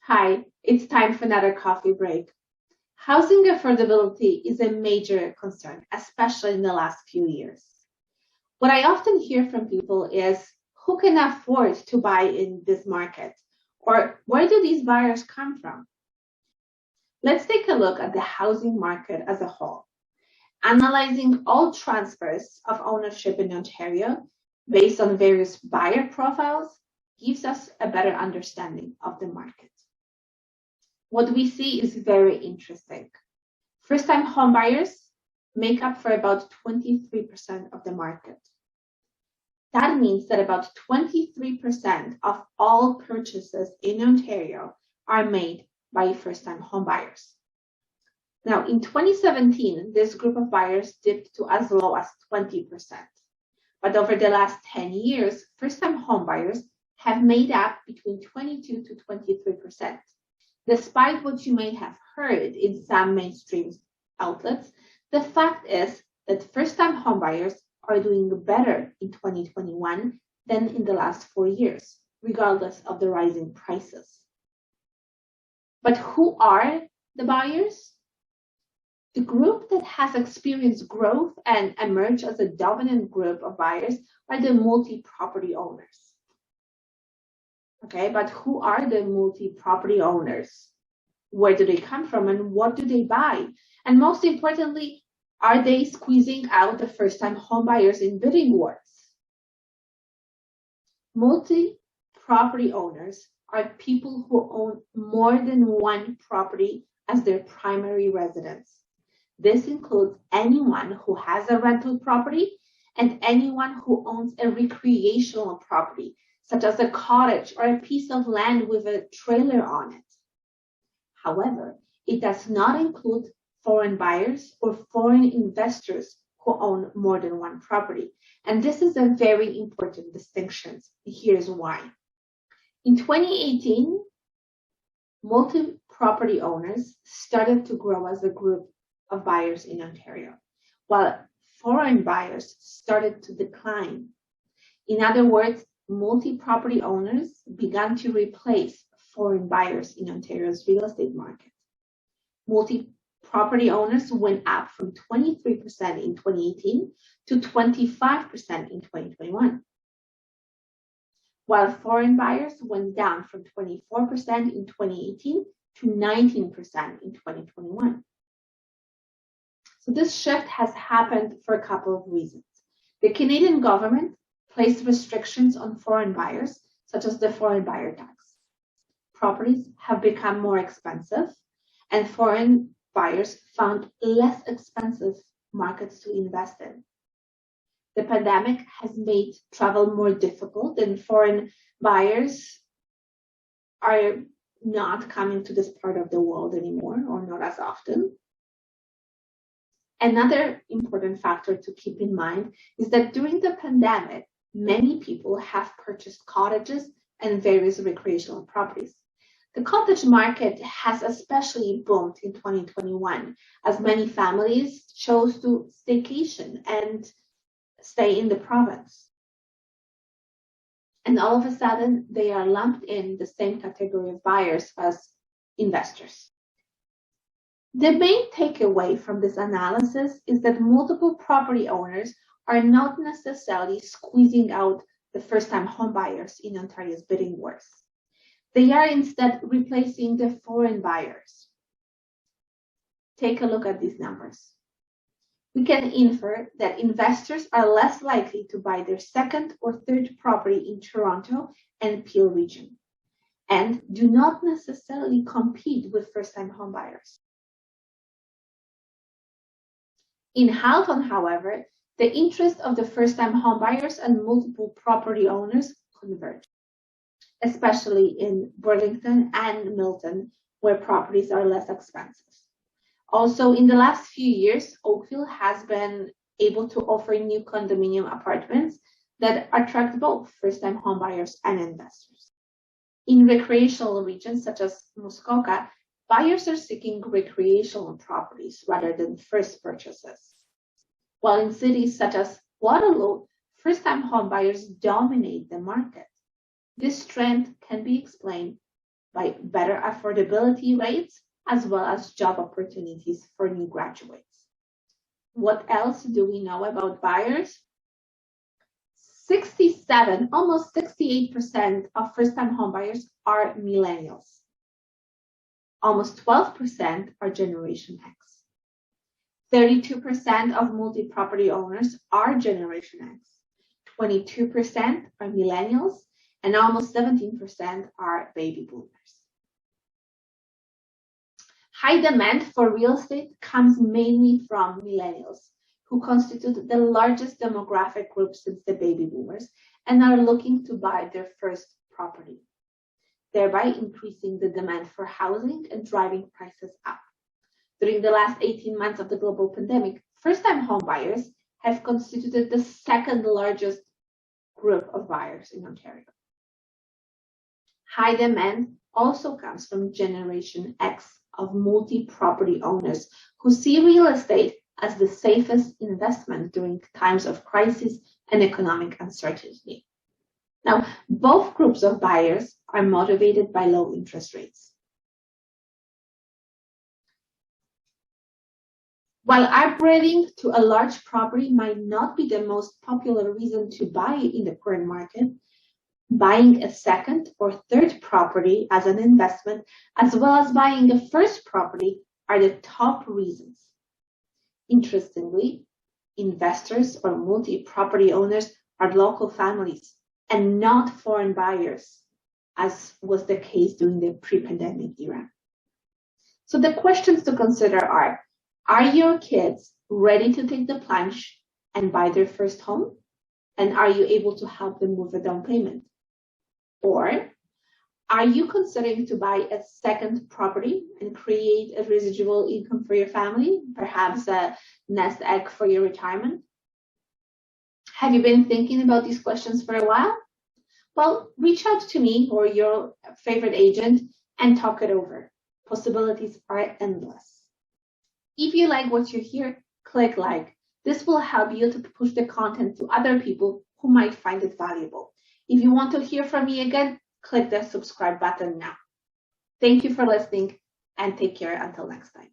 Hi, it's time for another coffee break. Housing affordability is a major concern, especially in the last few years. What I often hear from people is who can afford to buy in this market? Or where do these buyers come from? Let's take a look at the housing market as a whole, analyzing all transfers of ownership in Ontario based on various buyer profiles gives us a better understanding of the market. What we see is very interesting. First-time homebuyers make up for about 23% of the market. That means that about 23% of all purchases in Ontario are made by first-time homebuyers. Now, in 2017, this group of buyers dipped to as low as 20%. But over the last 10 years, first-time homebuyers have made up between 22 to 23%. Despite what you may have heard in some mainstream outlets, the fact is that first-time homebuyers are doing better in 2021 than in the last 4 years, regardless of the rising prices. But who are the buyers? The group that has experienced growth and emerged as a dominant group of buyers are the multi-property owners. Okay, but who are the multi-property owners? Where do they come from and what do they buy? And most importantly, are they squeezing out the first-time homebuyers in bidding wars? Multi-property owners are people who own more than one property as their primary residence. This includes anyone who has a rental property and anyone who owns a recreational property, such as a cottage or a piece of land with a trailer on it. However, it does not include foreign buyers or foreign investors who own more than one property. And this is a very important distinction. Here's why. In 2018, multi-property owners started to grow as a group of buyers in Ontario, while foreign buyers started to decline. In other words, multi-property owners began to replace foreign buyers in Ontario's real estate market. Multi-property owners went up from 23% in 2018 to 25% in 2021, while foreign buyers went down from 24% in 2018 to 19% in 2021. So this shift has happened for a couple of reasons. The Canadian government placed restrictions on foreign buyers, such as the foreign buyer tax. Properties have become more expensive, and foreign buyers found less expensive markets to invest in. The pandemic has made travel more difficult, and foreign buyers are not coming to this part of the world anymore, or not as often. Another important factor to keep in mind is that during the pandemic, many people have purchased cottages and various recreational properties. The cottage market has especially boomed in 2021 as many families chose to staycation and stay in the province. And all of a sudden, they are lumped in the same category of buyers as investors. The main takeaway from this analysis is that multiple property owners are not necessarily squeezing out the first-time homebuyers in Ontario's bidding wars. They are instead replacing the foreign buyers. Take a look at these numbers. We can infer that investors are less likely to buy their second or third property in Toronto and Peel region, and do not necessarily compete with first-time homebuyers. In Halton, however, the interest of the first-time homebuyers and multiple property owners converge, especially in Burlington and Milton, where properties are less expensive. Also, in the last few years, Oakville has been able to offer new condominium apartments that attract both first-time homebuyers and investors. In recreational regions such as Muskoka, buyers are seeking recreational properties rather than first purchases. While in cities such as Waterloo, first-time homebuyers dominate the market. This trend can be explained by better affordability rates as well as job opportunities for new graduates. What else do we know about buyers? 67, almost 68% of first-time homebuyers are millennials. Almost 12% are Generation X. 32% of multi-property owners are Generation X. 22% are millennials, and almost 17% are baby boomers. High demand for real estate comes mainly from millennials, who constitute the largest demographic group since the baby boomers and are looking to buy their first property, thereby increasing the demand for housing and driving prices up. During the last 18 months of the global pandemic, first-time home buyers have constituted the second largest group of buyers in Ontario. High demand also comes from Generation X of multi-property owners who see real estate as the safest investment during times of crisis and economic uncertainty. Now, both groups of buyers are motivated by low interest rates. While upgrading to a large property might not be the most popular reason to buy in the current market, buying a second or third property as an investment, as well as buying a first property, are the top reasons. Interestingly, investors or multi-property owners are local families and not foreign buyers, as was the case during the pre-pandemic era. So the questions to consider are your kids ready to take the plunge and buy their first home? And are you able to help them with a down payment? Or are you considering to buy a second property and create a residual income for your family, perhaps a nest egg for your retirement? Have you been thinking about these questions for a while? Well, reach out to me or your favorite agent and talk it over. Possibilities are endless. If you like what you hear, click like. This will help you to push the content to other people who might find it valuable. If you want to hear from me again, click the subscribe button now. Thank you for listening and take care until next time.